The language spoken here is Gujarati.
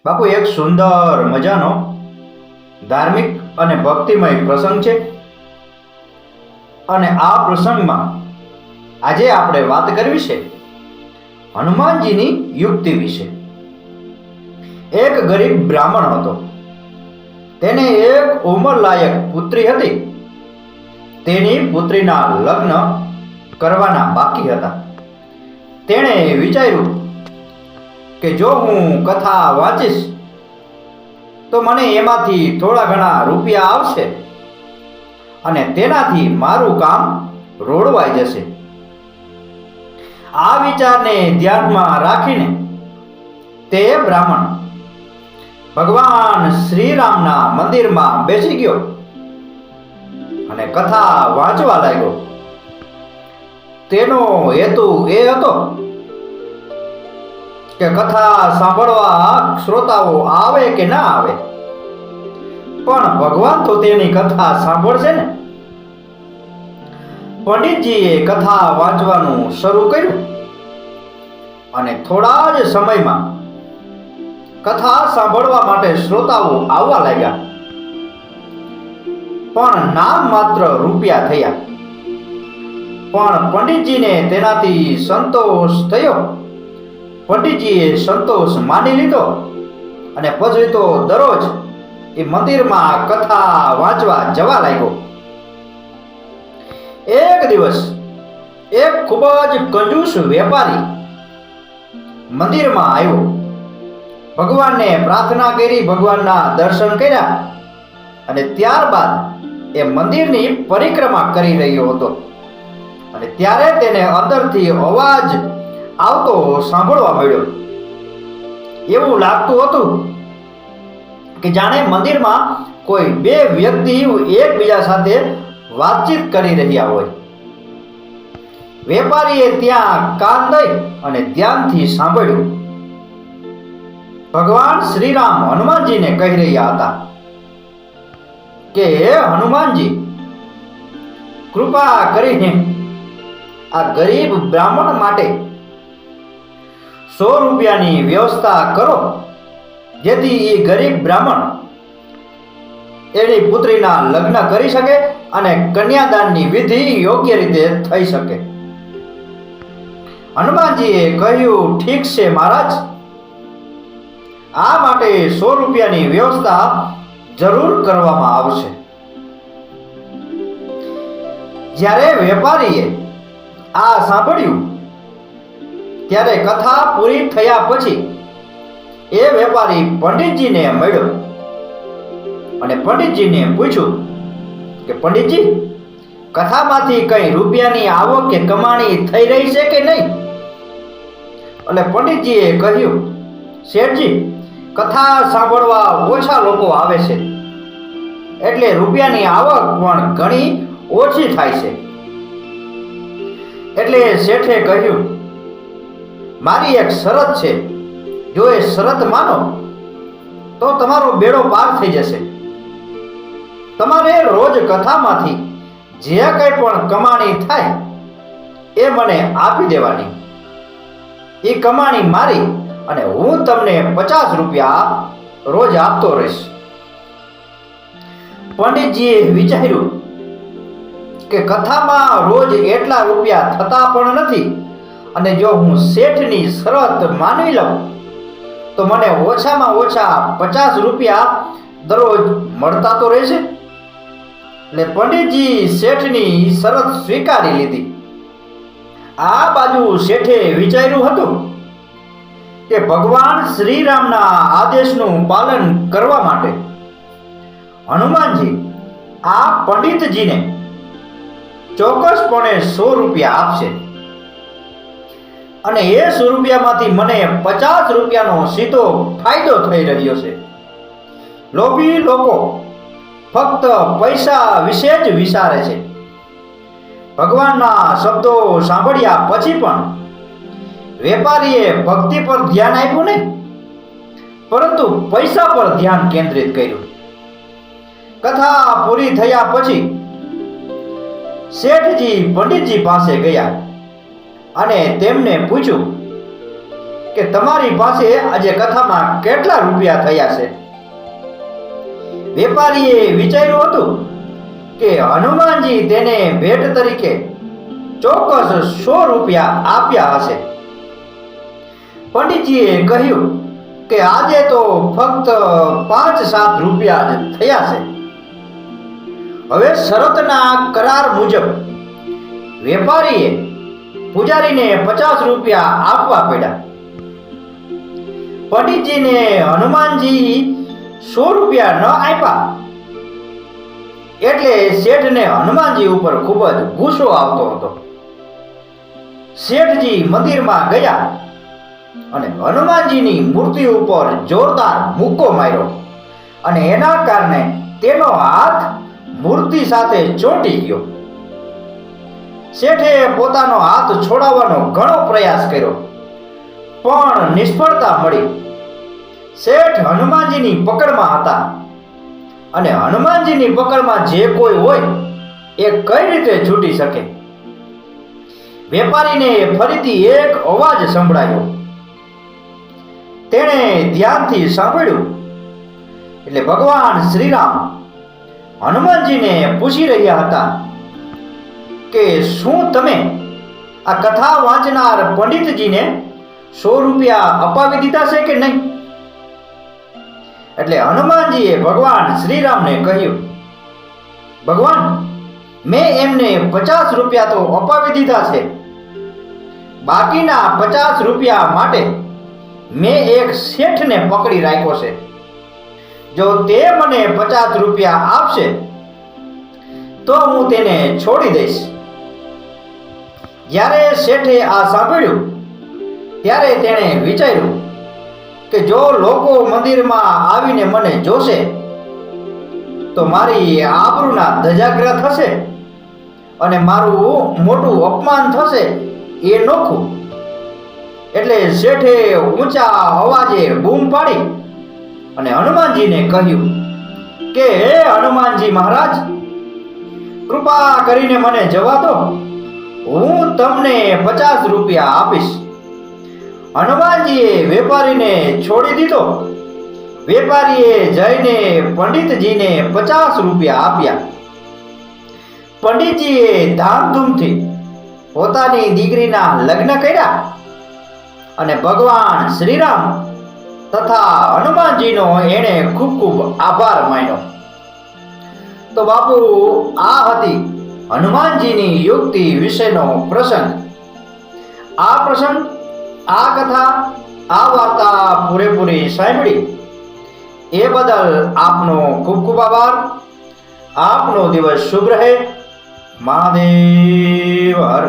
બાપુ, એક સુંદર મજાનો ધાર્મિક અને ભક્તિમય પ્રસંગ છે. અને આ પ્રસંગમાં આજે આપણે વાત કરવી છે હનુમાનજીની યુક્તિ વિશે. એક ગરીબ બ્રાહ્મણ હતો. તેને એક ઉંમરલાયક પુત્રી હતી. તેની પુત્રીના લગ્ન કરવાના બાકી હતા. તેણે વિચાર્યું કે જો હું કથા વાંચીશ તો મને એમાંથી થોડા ઘણા રૂપિયા આવશે અને તેનાથી મારું કામ રોડવાઈ જશે. આ વિચારને ધ્યાનમાં રાખીને તે બ્રાહ્મણ ભગવાન શ્રીરામના મંદિરમાં બેસી ગયો અને કથા વાંચવા લાગ્યો. તેનો હેતુ એ હતો કે કથા સાંભળવા શ્રોતાઓ આવે કે ના આવે, પણ ભગવાન તો તેની કથા સાંભળશે ને. પંડિતજીએ કથા વાંચવાનું શરૂ કર્યું અને થોડા જ સમયમાં કથા સાંભળવા માટે શ્રોતાઓ આવવા લાગ્યા. પણ નામ માત્ર રૂપિયા થયા. પણ પંડિતજીને તેનાથી સંતોષ થયો. પંડિતજીએ સંતોષ માની લીધો અને પછી તો દરરોજ એ મંદિરમાં કથા વાંચવા જવા લાગ્યો. એક દિવસ એક ખૂબ જ કંજૂસ વેપારી મંદિરમાં આવ્યો. ભગવાનને પ્રાર્થના કરી, ભગવાનના દર્શન કર્યા અને ત્યારબાદ એ મંદિરની પરિક્રમા કરી રહ્યો હતો. અને ત્યારે તેને અંદરથી અવાજ આવતો સાંભળવા મળ્યો. એવું લાગતું હતું કે જાણે મંદિરમાં કોઈ બે વ્યક્તિ એકબીજા સાથે વાતચીત કરી રહ્યા હોય. વેપારીએ ત્યાં કાન દઈ અને ધ્યાનથી સાંભળ્યું. ભગવાન શ્રીરામ હનુમાનજીને કહી રહ્યા હતા કે હે હનુમાનજી, કૃપા કરીને આ ગરીબ બ્રાહ્મણ માટે 100 રૂપિયાની વ્યવસ્થા કરો, જેથી એ ગરીબ બ્રાહ્મણ એની પુત્રીના લગ્ન કરી શકે અને કન્યાદાનની વિધિ યોગ્ય રીતે થઈ શકે. હનુમાનજીએ કહ્યું, ઠીક છે મહારાજ, આ માટે 100 રૂપિયાની વ્યવસ્થા જરૂર કરવામાં આવશે. જ્યારે વેપારીએ આ સાંભળ્યું ત્યારે કથા પૂરી થયા પછી એ વેપારી પંડિતજીને મળ્યો અને પંડિતજીને પૂછ્યું કે પંડિતજી, કથામાંથી કઈ રૂપિયાની આવક કે કમાણી થઈ રહી છે કે નહીં? એટલે પંડિતજીએ કહ્યું, શેઠજી, કથા સાંભળવા ઓછા લોકો આવે છે, એટલે રૂપિયાની આવક પણ ઘણી ઓછી થાય છે. એટલે શેઠે કહ્યું, મારી એક શરત છે, જો એ શરત માનો તો તમારો બેડો પાર થઈ જશે. તમારે રોજ કથામાંથી જે કંઈ પણ કમાણી થાય એ મને આપી દેવાની. એ કમાણી મારી અને હું તમને 50 રૂપિયા રોજ આપતો રહીશ. પંડિતજીએ વિચાર્યું કે કથામાં રોજ એટલા રૂપિયા થતા પણ નથી, અને જો હું શેઠની શરત માની લઉં તો મને ઓછામાં ઓછા 50 રૂપિયા દરરોજ મળતા તો રહેશે. એટલે પંડિતજી શેઠની શરત સ્વીકારી લીધી. આ બાજુ શેઠે વિચાર્યું હતું કે ભગવાન શ્રીરામના આદેશનું પાલન કરવા માટે હનુમાનજી આ પંડિતજીને ચોક્કસપણે 100 રૂપિયા આપશે અને એ 100 રૂપિયામાંથી મને 50 રૂપિયાનો સીધો ફાયદો થઈ રહ્યો છે. લોભી લોકો ફક્ત પૈસા વિશે જ વિચારે છે. ભગવાનના શબ્દો સાંભળ્યા પછી પણ વેપારીએ ભક્તિ પર ધ્યાન આપ્યું નહીં, પરંતુ પૈસા પર ધ્યાન કેન્દ્રિત કર્યું. કથા પૂરી થયા પછી શેઠજી પંડિતજી પાસે ગયા અને તેમને પૂછ્યું કે તમારી પાસે આજે કથામાં કેટલા રૂપિયા થયા છે. વેપારીએ વિચાર્યું હતું કે હનુમાનજી તેને ભેટ તરીકે ચોક્કસ 100 રૂપિયા આપ્યા હશે. પંડિતજીએ કહ્યું કે આજે તો ફક્ત 5-7 રૂપિયા જ થયા છે. હવે શરતના કરાર મુજબ વેપારીએ પૂજારીને 50 રૂપિયા આપવા પડ્યા. પંડિતજીને હનુમાનજી 100 રૂપિયા ન આપ્યા એટલે શેઠને હનુમાનજી ઉપર ખૂબ જ ગુસ્સો આવતો હતો. શેઠજી મંદિરમાં ગયા અને હનુમાનજીની મૂર્તિ ઉપર જોરદાર મુક્કો માર્યો અને એના કારણે તેનો હાથ મૂર્તિ સાથે ચોંટી ગયો. શેઠે પોતાનો હાથ છોડાવવાનો ઘણો પ્રયાસ કર્યો પણ નિષ્ફળતા મળી. શેઠ હનુમાનજીની પકડમાં હતા અને હનુમાનજીની પકડમાં જે કોઈ હોય એ કઈ રીતે છૂટી શકે. વેપારીને ફરીથી એક અવાજ સંભળાયો. તેણે ધ્યાનથી સાંભળ્યું એટલે ભગવાન શ્રીરામ હનુમાનજીને પૂછી રહ્યા હતા કે શું તમે આ કથા વાંચનાર પંડિતજીને 100 રૂપિયા અપાવી દીધા છે કે નહીં? એટલે હનુમાનજીએ ભગવાન શ્રીરામને કહ્યું, ભગવાન, મેં એમને 50 રૂપિયા તો અપાવી દીધા છે. બાકીના 50 રૂપિયા માટે મેં એક શેઠને પકડી રાખ્યો છે. જો તે મને 50 રૂપિયા આપશે તો હું તેને છોડી દઈશ. જ્યારે શેઠે આ સાંભળ્યું ત્યારે તેણે વિચાર્યું કે જો લોકો મંદિરમાં આવીને મને જોશે તો મારી આબરૂના ધજાગરા થશે અને મારું મોટું અપમાન થશે એ નોખું. એટલે શેઠે ઊંચા અવાજે બૂમ પાડી અને હનુમાનજીને કહ્યું કે હે હનુમાનજી મહારાજ, કૃપા કરીને મને જવા દો, હું તમને 50 રૂપિયા આપીશ. હનુમાનજીએ વેપારીને છોડી દીધો. વેપારીએ જઈને પંડિતજીને 50 રૂપિયા આપ્યા. પંડિતજીએ ધામધૂમથી પોતાની દીકરીના લગ્ન કર્યા અને ભગવાન શ્રીરામ તથા હનુમાનજીનો એણે ખૂબ ખૂબ આભાર માન્યો. તો બાપુ, આ હતી હનુમાનજીની યુક્તિ વિશેનો પ્રસંગ. આ પ્રસંગ, આ કથા, આ વાર્તા પૂરેપૂરી સાંભળી એ બદલ આપનો ખૂબ ખૂબ આભાર. આપનો દિવસ શુભ રહે. મહાદેવ હર.